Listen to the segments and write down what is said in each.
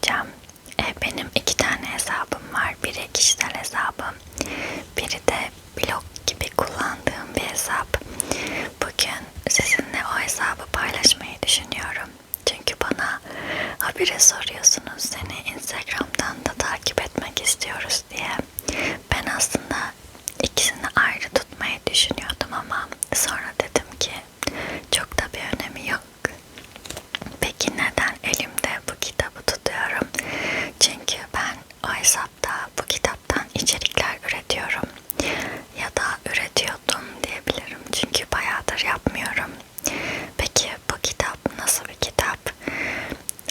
bahsedeceğim. Benim 2 tane hesabım var. Biri kişisel hesabım, biri de blog gibi kullandığım bir hesap. Bugün sizinle o hesabı paylaşmayı düşünüyorum. Çünkü bana habire soruyorsunuz, seni Instagram'dan da takip etmek istiyoruz diye. Ben aslında ikisini ayrı tutmayı düşünüyordum ama sonra dedim ki çok da bir önemi yok. Peki neden elimde bu kitabı tutuyorum? Çünkü ben o hesapta bu kitaptan içerikler üretiyorum. Ya da üretiyordum diyebilirim. Çünkü bayağıdır yapmıyorum. Peki bu kitap nasıl bir kitap?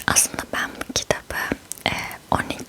Aslında ben bu kitabı 12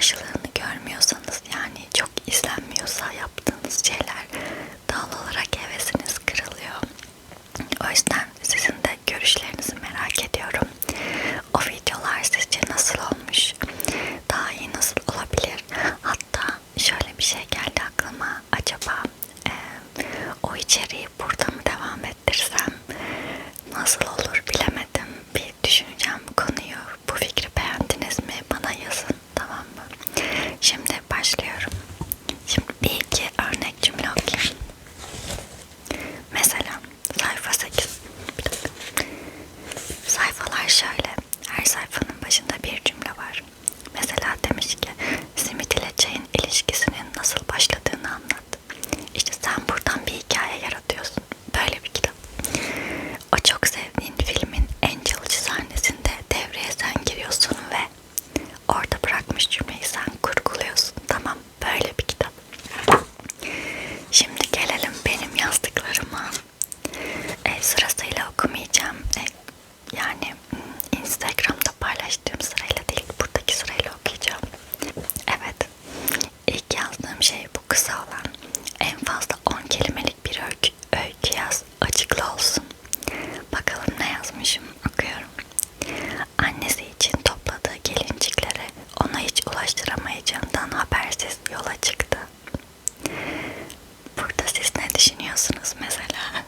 karşılığını görmüyorsanız, yani çok izlenmiyorsa yaptığınız şeyler, doğal olarak hevesiniz kırılıyor. O yüzden sizin de görüşlerinizi merak ediyorum. O videolar sizce nasıl olmuş? Daha iyi nasıl olabilir? Hatta şöyle bir şey geldi aklıma. Acaba o içeriği burada mı devam ettirsem nasıl olur bilemedim. Bir düşüneceğim konuyu. Bu fikri beğendiniz mi? Bana yazın, tamam mı? Şimdi başlıyorum. Şimdi bir iki örnek cümle okuyayım. Mesela sayfa 8. Sayfalar şöyle. Her sayfanın başında bir cümle var. Mesela demiş ki simit ile çayın ilişkisinin nasıl başladığını anlat. İşte sen buradan bir hikaye yaratıyorsun. Böyle bir kitap. O çok sevdiğin filmin en çalıcı sahnesinde devreye sen giriyorsun ve orada bırakmış cümleyi sen kurguluyorsun. Tamam, böyle bir kitap. Şimdi gelelim benim yazdıklarıma. Sırasıyla okumayacağım. Yani Instagram'da paylaştığım sırayla değil, buradaki sırayla okuyacağım. Evet, ilk yazdığım şey bu kısa olan. En fazla 10 kelimelik bir öykü yaz, açıklı olsun. Bakalım ne yazmışım, okuyorum. Annesi için topladığı gelincikleri ona hiç ulaştıramayacağından habersiz yola çıktı. Burada siz ne düşünüyorsunuz mesela?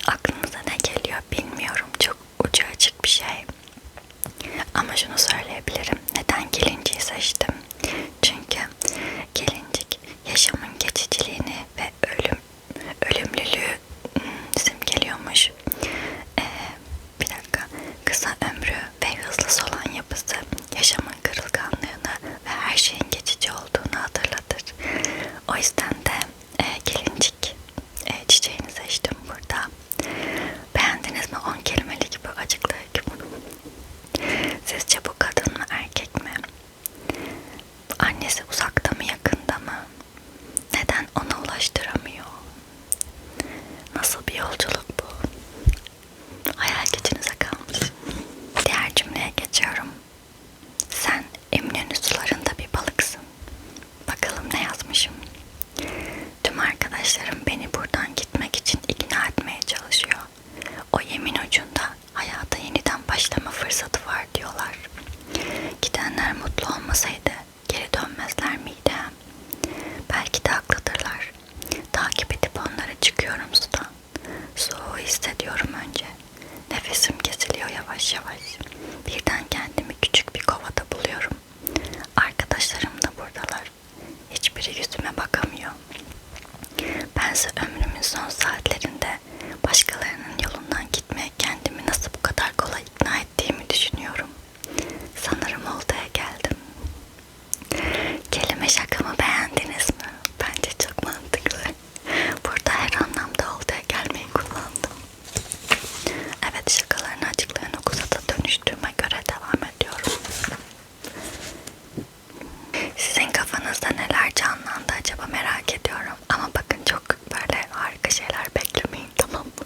Aklınıza ne geliyor bilmiyorum. Çok ucu açık bir şey. Ama şunu söyleyebilirim. Neden gelinciyi seçtim? Çünkü gelincik yaşamın geçiciliğini ve ölümlülüğü simgeliyormuş. Bir dakika. Kısa ömrü ve hızlı solan yapısı yaşamın kırılganlığını ve her şeyin geçici olduğunu hatırlatır. O yüzden de gelincik çiçeğini seçtim burada. Beğendiniz mi 10 kelimelik bu açıklığı? Sizce bu kadın mı erkek mi? Annesi uzakta mı yakında mı? Neden ona ulaştıramıyor? Nasıl bir yolculuk bu? Hayal gücünüze kalmış. Diğer cümleye geçiyorum. Sen Eminönü sularında bir balıksın. Bakalım ne yazmışım. Tüm arkadaşlarım beni buradan gitmek için ikna etmeye çalışıyor. O yemin ucunda hayata yeniden başlama fırsatı var diyorlar. Gidenler mutlu olmasaydı geri dönmezler miydi? Belki de haklıdırlar. Takip edip onlara çıkıyorum sudan. Soğuğu hissediyorum önce. Nefesim kesiliyor yavaş yavaş. Birden kendimi küçük bir kovada buluyorum. Arkadaşlarım da buradalar. Hiçbiri yüzüme bakamıyor. Bense ömrümün son saatlerinde başkalarının yolundan gitmeye kendimi nasıl bu kadar kolay ikna ettiğimi düşünüyorum. Sanırım oltaya geldim. Kelime şakamı beğendiniz mi? Bence çok mantıklı. Burada her anlamda oltaya gelmeyi kullandım. Evet, şakaların açıklığını kuzata dönüştüğüme göre devam ediyorum. Sizin kafanızda neler canlandı acaba merak ediyorum. Ama bakın, çok böyle harika şeyler beklemeyin, tamam mı?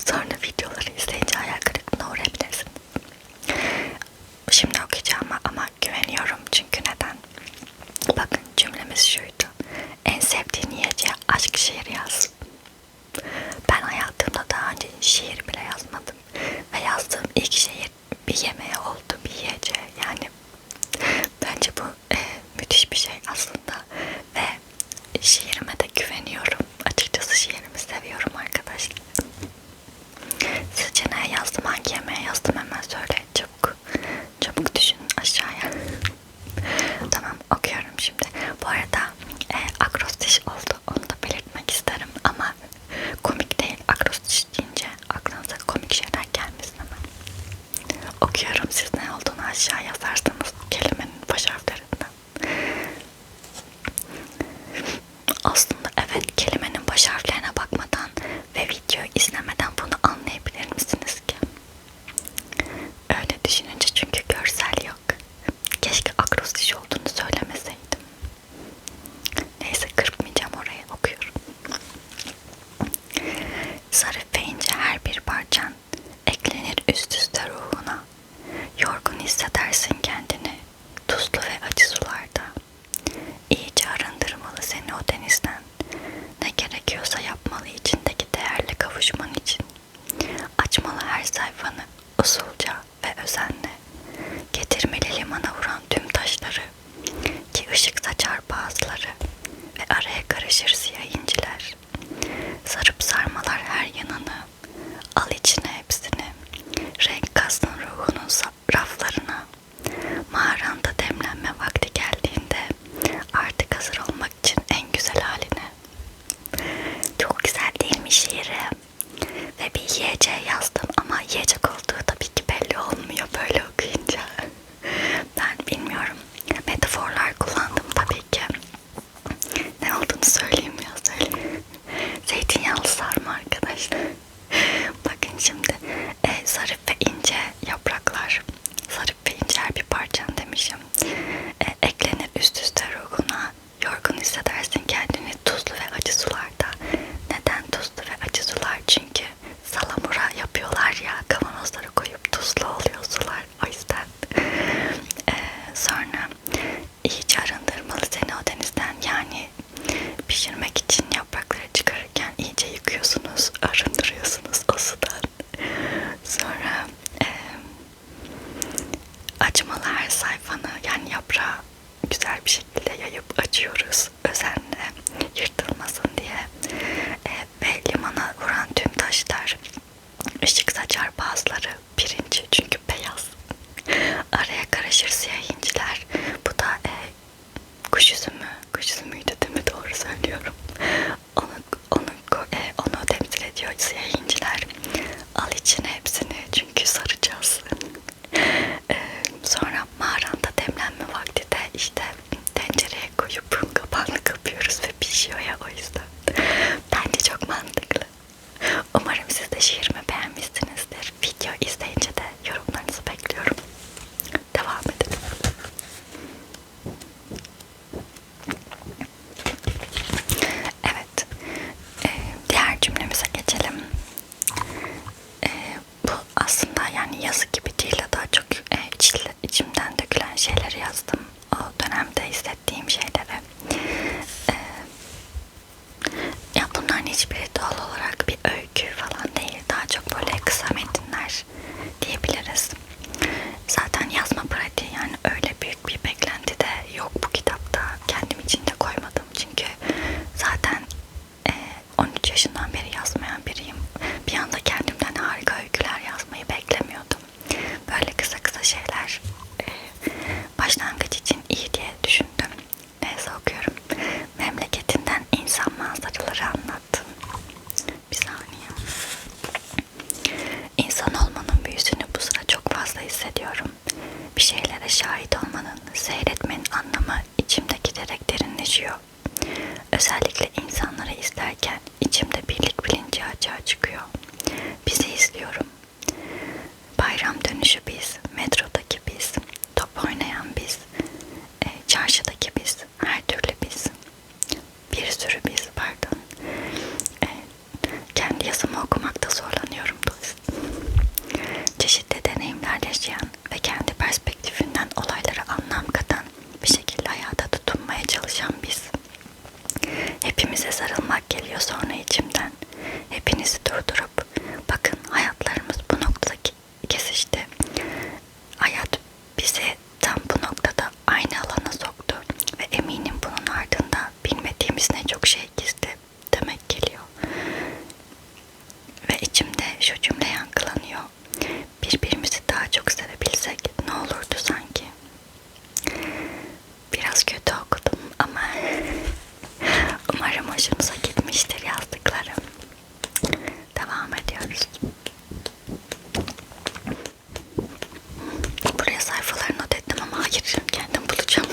Sonra videoları izleyince hayal kırıklığına uğrayabilirsiniz. Şimdi okuyacağım ama güveniyorum, çünkü neden? Bakın, cümlemiz şuydu. En sevdiğin yiyeceğe aşk şiiri yaz. Ben hayatımda daha önce şiir bile yazmadım. Ve yazdığım ilk şiir bir yemeğe oldu, bir yiyeceğe. Yani bence bu müthiş bir şey aslında. Ve şiirime de güveniyorum. Açıkçası şiirimi seviyorum arkadaşlar. Sizce neye yazdım? Hangi yemeğe yazdım? Hemen söyleyin çabuk. Çabuk düşünün aşağıya. Tamam, okuyorum şimdi. Bu arada akrostiş oldu. Onu da belirtmek isterim. Ama komik değil. Akrostiş deyince aklınıza komik şeyler gelmesin hemen. Okuyorum. Siz ne olduğunu aşağı yazarsanız kelimenin baş harflerinden. Aslında evet, kelimenin baş harflerine bakmadan ve videoyu izlemeden bunu anlayabilir misiniz ki? Öyle düşününce, çünkü görsel yok. Keşke akrostiş olduğunu söylemeseydim. ışık saçar bazıları ve araya karışır siyah inciler. Sarıp sarmalar her yanını, al içine hepsini, renk kastın ruhunun raflarına. Mağaranda demlenme vakti geldiğinde artık hazır olmak için en güzel haline. Çok güzel değil mi şiiri? Ve bir yiyeceğe yazdım ama yiyecek olduğu tabii ki belli olmuyor böyle okuyunca. Ben bilmiyorum. Metaforlar kullandım tabii ki. Ne olduğunu söyleyeyim ya, söyleyeyim. Zeytinyağlı sarma arkadaşlar. Bakın şimdi zarif ve ince yapraklar. Zarif ve ince her bir parçan demişim. Eklenir üst üste ruhuna. Yorgun hissedersin kendini tuzlu ve acı sularda. Neden tuzlu ve acı sular? Çünkü salamura yapıyorlar ya, kavanozlara koyup tuzlu oluyor sular. O yüzden. Sonra iyice arındırmalı seni o denizden. Yani pişirmek için yaprakları çıkarırken iyice yıkıyorsunuz, arındırıyorsunuz o sudan. Sonra açmalı her sayfanı, yani yaprağı güzel bir şekilde yayıp açıyoruz özenle, yırtılmasın diye. Ve limana vuran tüm taşlar ışık saçar bazıları, pirinci çünkü beyaz. Araya karışır siyah inciler. Bu da kuş üzümü. Kuş üzümüydü değil mi? Doğru söylüyorum. Onu temsil ediyor siyah inciler. Al içine hepsini çünkü saracağız. Sonra mağaranda demlenme vakti de işte tencereye koyup kapağını kapıyoruz ve pişiyor ya, o yüzden. Bence çok mantıklı. Umarım siz de şiirimi beğenmişsinizdir. Video izleyince de yorumlarınızı bekliyorum. Devam edelim. Evet. Diğer cümlemize geçelim. Bu aslında yani yazı gibi değil de daha çok içimden dökülen şeyleri yazdım. O dönemde hissettiğim şeyleri. Ya bunların hiçbiri doğal olarak bir öykü falan değil. Daha çok böyle kısa metinler diyebiliriz. Zaten yazma pratiği, yani öyle büyük bir beklenti de yok bu kitapta. Kendim için de koymadım çünkü zaten 13 yaşından beri yazmayan biriyim. Bir anda kendimden harika öyküler yazmayı beklemiyordum. Böyle kısa kısa şeyler başlangıç için iyi diye düşündüm. Neyse, okuyorum. Memleketinden insan manzaraları anlattım. Bir saniye. İnsan olmanın büyüsünü bu sıra çok fazla hissediyorum. Bir şeylere şahit olmanın, seyretmenin anlamı içimde giderek derinleşiyor. Özellikle insanları izlerken içimde birlik bilinci açığa çıkıyor. Bizi izliyorum. Bayram dönüşü biz, metrodaki biz, top oynayan biz, çarşıdaki biz, her türlü biz. Bir sürü biz, pardon. Kendi yazımı okumakta zorlanıyorum dolayısıyla. Çeşitli deneyimler yaşayan ve kendi perspektifinden olaylara anlam katan, bir şekilde hayata tutunmaya çalışan biz. Hepimize sarılmak geliyor sonra içimden. Hepinizi durdurup, bakın hayatlarımız bu noktada kesişti. Hayat bizi tam bu noktada aynı alana soktu ve eminim bunun ardında bilmediğimiz ne çok şey gizli demek geliyor. Ve içimde şu cümle yankılanıyor. Birbirimizi daha çok sevebilsek ne olurdu sanki? Biraz kötü okudum ama umarım hoşunuza gitmiştir yazdıklarım. Devam ediyoruz. Buraya sayfaları not ettim ama hayır, kendim bulacağım.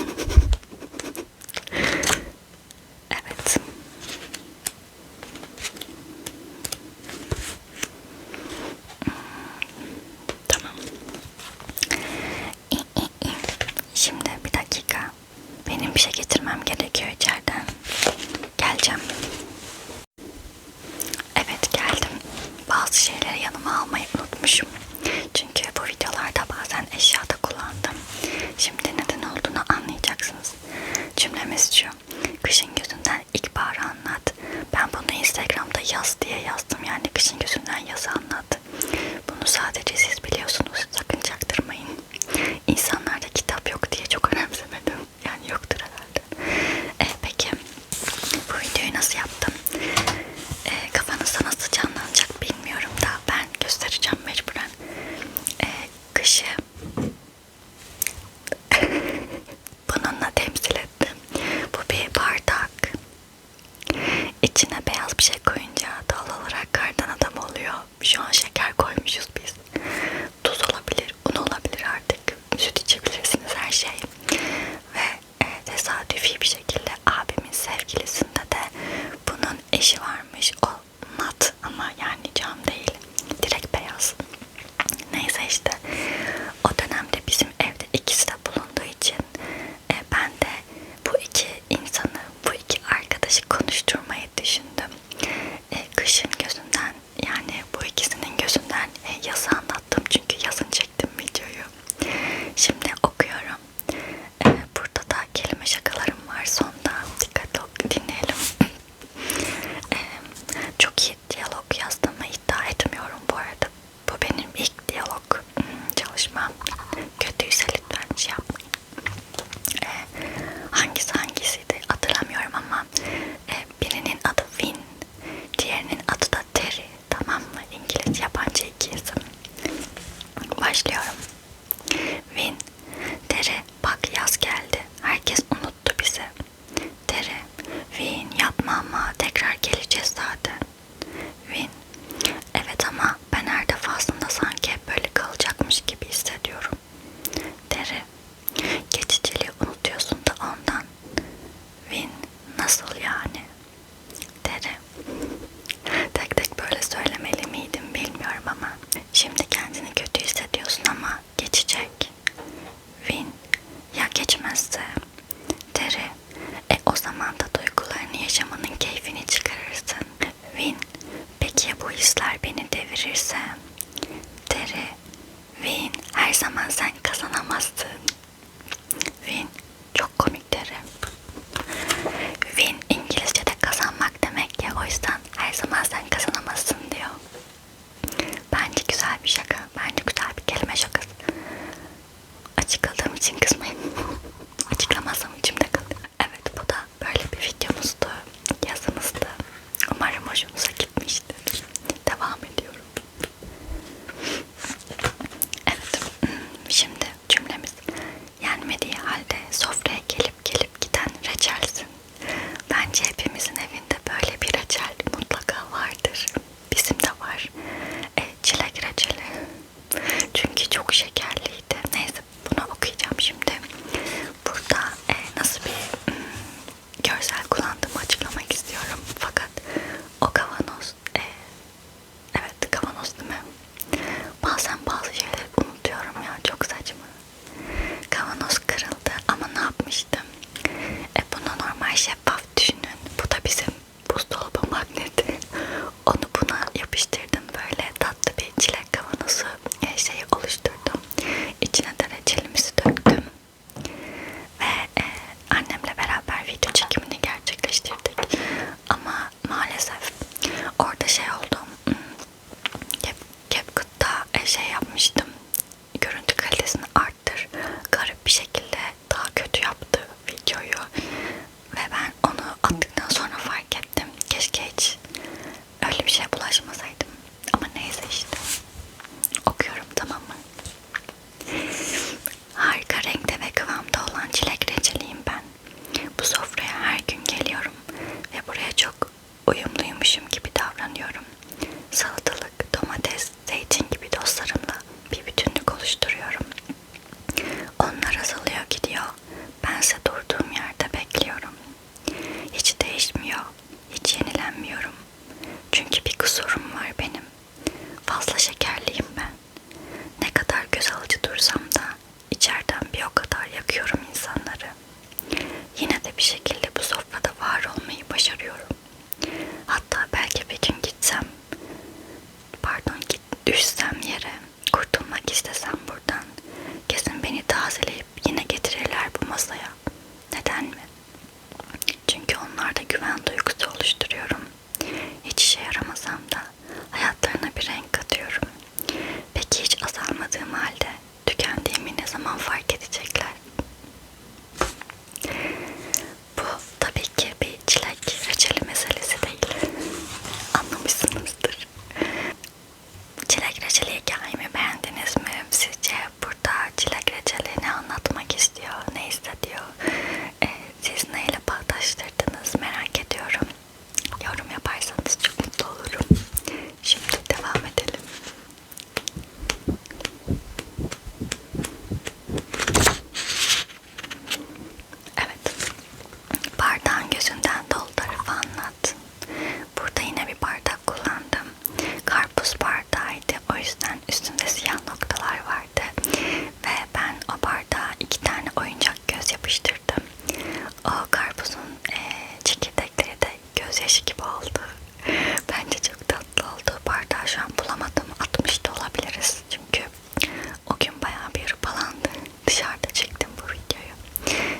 Evet. Tamam. Şimdi bir dakika. Benim bir şey getirmem gerekiyor içeriden. Geleceğim. Evet, geldim. Bazı şeyleri yanıma almayı unutmuşum. Çünkü bu videolarda bazen eşyada kullandım. Şimdi neden olduğunu anlayacaksınız. Cümlemiz şu. Kışın gözünden ilkbaharı anlat. Ben bunu Instagram'da yaz diye yazdım. Yani kışın gözünden yazı anlat. Bunu sadece siz biliyorsunuz. Sakın çaktırmayın. İnsanlarda kitap yok diye çok önemsemedim. Yani yoktur herhalde. zamanda duygularını yaşamanın keyfini çıkarırsın. Win, peki ya bu hisler beni devirirse? Terry, Win, her zaman sen kazanamazsın. Win, çok komik Terry. Win, İngilizce'de kazanmak demek ya, o yüzden her zaman sen kazanamazsın diyor. Bence güzel bir şaka. Bence güzel bir kelime şakası. Açıkladığım için kızmayın. Açıklamazsam içimde kalıyor. Evet, bu da böyle bir videomuzdu. Yazımızdı. Umarım hoşunuza gitmiştir. Devam ediyorum. Evet. Şimdi cümlemiz: yenmediği halde sofraya gelip giden reçelsin. Bence hepimizin evinde böyle bir reçel mutlaka vardır. Bizim de var. Çilek reçeli. Çünkü çok şekerliydi. Neyse, bunu okuyacağım şimdi. Burada nasıl bir görsel kullandığımı açıklamak istiyorum. Fakat o kavanoz, evet kavanoz değil mi? Bazen bazı şeyleri unutuyorum ya, çok saçma. Kavanoz kırıldı ama ne yapmıştım? Bunu normal şeffaf düşünün. Bu da bizim buzdolabı magneti. Onu buna yapıştırdım, böyle tatlı bir çilek kavanozu şeyi oluşturdum. İçine de reçelimizi döktüm. Ve annemle beraber video çekimini gerçekleştirdik. Ama maalesef orada şey oldu. CapCut'ta şey yapmıştım. Görüntü kalitesini arttır. Garip bir şekilde daha kötü yaptı videoyu. Ve ben onu attıktan sonra fark ettim. Keşke hiç öyle bir şeye bulaşmasaydım. Ama neyse işte. Okuyorum, tamam mı? Harika renkte ve kıvamda olan çilek reçeliyim ben. Bu sofraya her gün geliyorum ve buraya çok uyumluymuşum gibi davranıyorum. Salatalık, domates, zeytin gibi dostlarımla bir bütünlük oluşturuyorum. Onlar azalıyor gidiyor. Bense durduğum yerde bekliyorum. Hiç değişmiyor, hiç yenilenmiyorum. Çünkü bir kusurum var benim. Fazla şekerliyim ben. Ne kadar göz alıcı dursam da içeriden bir o kadar yakıyorum insanları. Yine de bir şekilde bu sofrada var olmayı başarıyorum. Hatta belki bir gün düşsem yere, kurtulmak istesem buradan, kesin beni tazeleyip yine getirirler bu masaya. Neden mi? Çünkü onlarda güven duygusu oluşturuyorum. Hiç işe yaramasam da hayatlarına bir renk katıyorum. Peki hiç azalmadığım halde tükendiğimi ne zaman fark edecekler? Bu tabii ki bir çilek reçeli meselesi değil. Anlamışsınızdır. Çilek reçeli hikayemi beğendiniz mi? Sizce burada çilek reçeli ne anlatmak istiyor, ne hissediyor? Siz neyle bağdaştırdınız merak ediyorum. Yorum yaparsanız çok mutlu olurum. Şimdi devam edelim. Evet. Bardağın gözünden dolu tarafı anlat. Burada yine bir bardak kullandım. Karpuz bardağıydı. O yüzden üstünde siyah noktalar vardı. Ve ben o bardağa 2 tane oyuncak göz yapıştırdım. O karpuzun çekirdekleri de gözyaşı gibi oldu. Bence çok tatlı oldu. Bardağı şu an bulamadım. Atmış da olabiliriz. Çünkü o gün bayağı bir hırpalandı. Dışarıda çektim bu videoyu.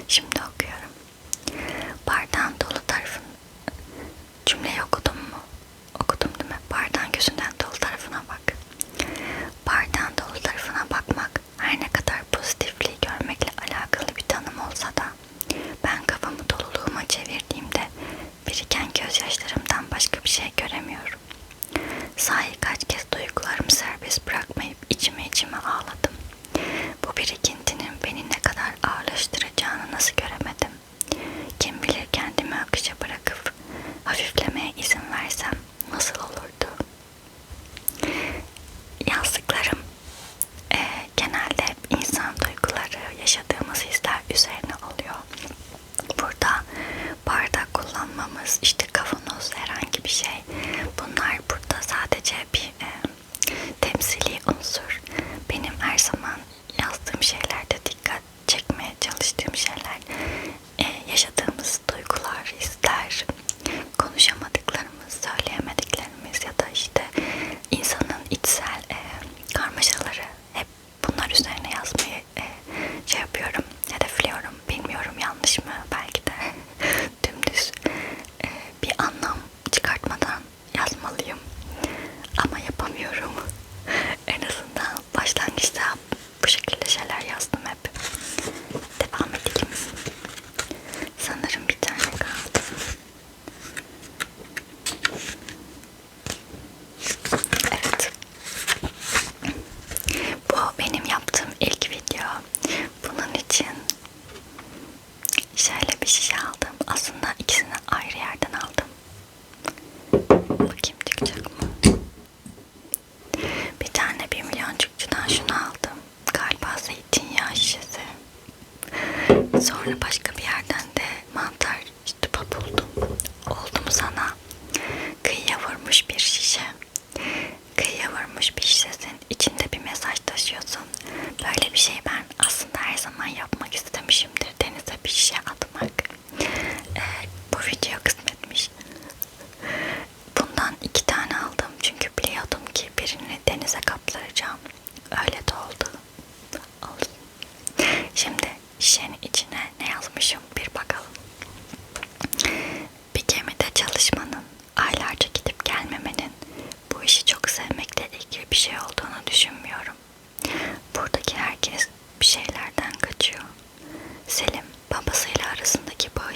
Şimdi okuyorum. Bardağın dolu tarafın, cümleyi okudum mu? Okudum değil mi? Bardağın gözünden dolu tarafına bak. Bardağın dolu tarafına bakmak her ne kadar pozitifliği görmekle alakalı bir tanım olsa da ben kafamı doluluğuma çevirdiğimde biriken gözyaşlarımdan başka bir şey göremiyorum. Sahi kaç kez duygularımı serbest bırakmayıp içime ağladım. Bu birikintinin beni ne kadar ağırlaştıracağını nasıl göremedim? Kim bilir, kendimi akışa bırakıp hafiflemeye izin versem nasıl olurdu? Yazdıklarım genelde hep insan duyguları, yaşadığımız hisler üzerine oluyor. Burada bardak kullanmamız, işte kavanoz, herhangi bir şey, bunlar burada sadece bir temsili unsur. Benim her zaman yazdığım şeylerde dikkat çekmeye çalıştığım şeyler yaşadığımız duygular,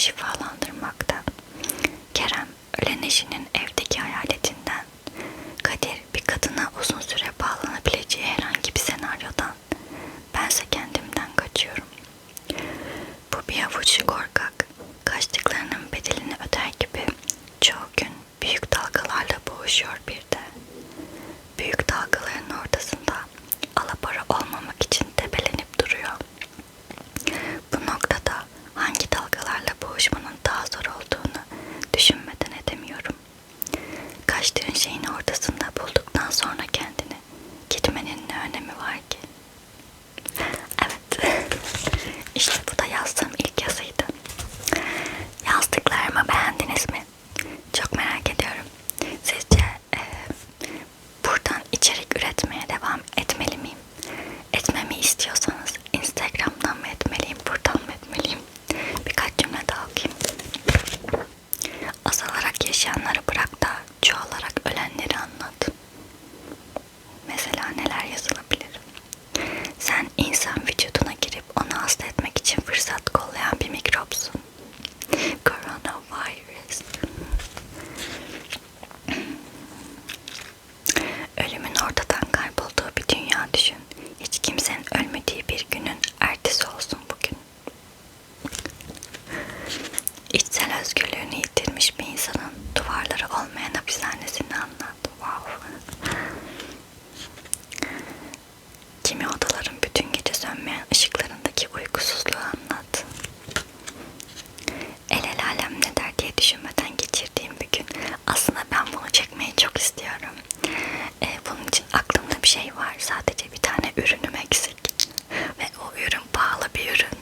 şifalandırmaktan, Kerem ölen eşinin evdeki hayaletinden, Kadir bir kadına uzun süre bağlanabileceği herhangi bir senaryodan, bense kendimden kaçıyorum. Bu bir avuç korkak, kaçtıklarının bedelini öder gibi çoğu gün büyük dalgalarla boğuşuyor bir de. Büyük dalgaların ortasında alabora olmamak için tepelenip duruyor. Bu noktada hangi dalgalarla boğuşmanın daha zor olduğunu düşünmeden edemiyorum. Kaçtığın şeyin ortasında bulduktan sonra kendini, gitmenin ne önemi var ki? Evet, işte bu da yazdığım ilk yazıydı. Yazdıklarımı beğendiniz mi? Çok merak ediyorum. Sizce buradan içerik üretmeye devam etmeli miyim? Etmemi istiyorsanız Instagram'dan mı etmeliyim, buradan mı etmeliyim? Birkaç cümle daha okuyayım. Azalarak yaşayanları bırak da çoğalarak ölenleri anlat. Mesela neler yazılabilir? Sen insan vücuduna girip onu hasta etmek için fırsat kollayan bir mikropsun. Coronavirus. Ölümün ortadan kaybolduğu bir dünya düşün. Hiç kimsenin ölmediği bir günün ertesi olsun bugün. İçsel özgürlüğünü yitirmiş bir insanın duvarları olmayan hapishanesini anlat. Wow. Kimi odaların bütün gece sönmeyen ışıklarındaki uykusuzluğu anlat. El alem ne der diye düşünmeden geçirdiğim bir gün. Aslında ben bunu çekmeyi çok istiyorum. Bunun için aklımda bir şey var. Sadece bir tane ürünüm eksik. Ve o ürün pahalı bir ürün.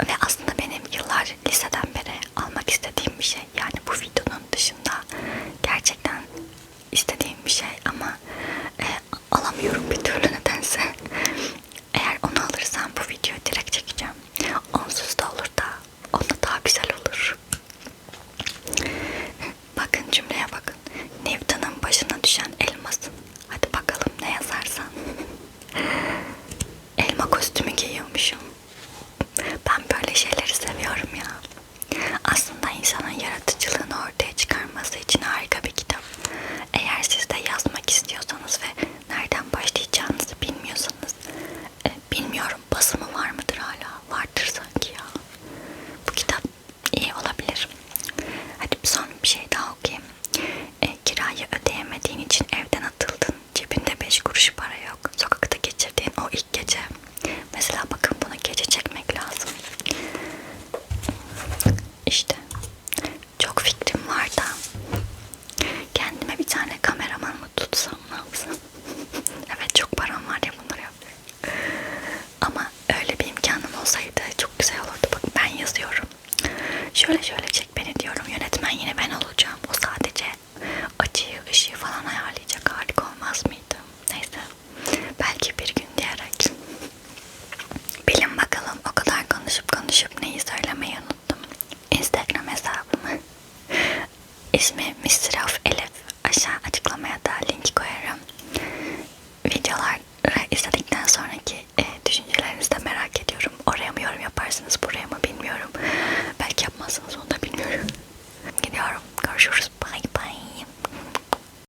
Ve aslında benim yıllar liseden beri almak istediğim bir şey. Yani bu videonun dışında gerçekten istediğim bir şey ama alamıyorum bir türlü nedense. Eğer onu alırsam bu videoyu direkt çekeceğim. Onsuz da olur da onda daha güzel olur. Bakın cümleye bakın. Newton'un başına düşen elmasın. Hadi bakalım ne yazarsan. Elma kostümü giyiyormuşum. Ben böyle şeyleri seviyorum ya. Aslında insanın yaratıcılığını ortaya çıkarması için harika bir kitap. Eğer siz de yazmak istiyorsanız ve nereden başlayacağınızı bilmiyorsanız, bilmiyorum basımı var mıdır hala? Vardır sanki ya. Bu kitap iyi olabilir. Hadi son bir şey daha okuyayım. Kirayı ödeyemediğin için evden atıldın. Cebinde 5 kuruş para yok. Sokakta geçirdiğin o ilk gece. Mesela bakın bunu gece çekmek lazım. İşte çok fikrim var da kendime bir tane kameraman mı tutsam, ne yapsam? Evet, çok param var ya bunları yapıyor. Ama öyle bir imkanım olsaydı çok güzel olurdu. Bak ben yazıyorum. Şöyle şöyle çek beni diyorum. Yönetmen yine ben olacağım. O sadece açıyı, ışığı falan ayarlayacak. Harika olmaz mıydı? Neyse. Belki bir gün diyerek. Bilin bakalım, o kadar konuşup neyi söylemeyi unuttum. Instagram hesabımı. İsmi Mystery of Elif.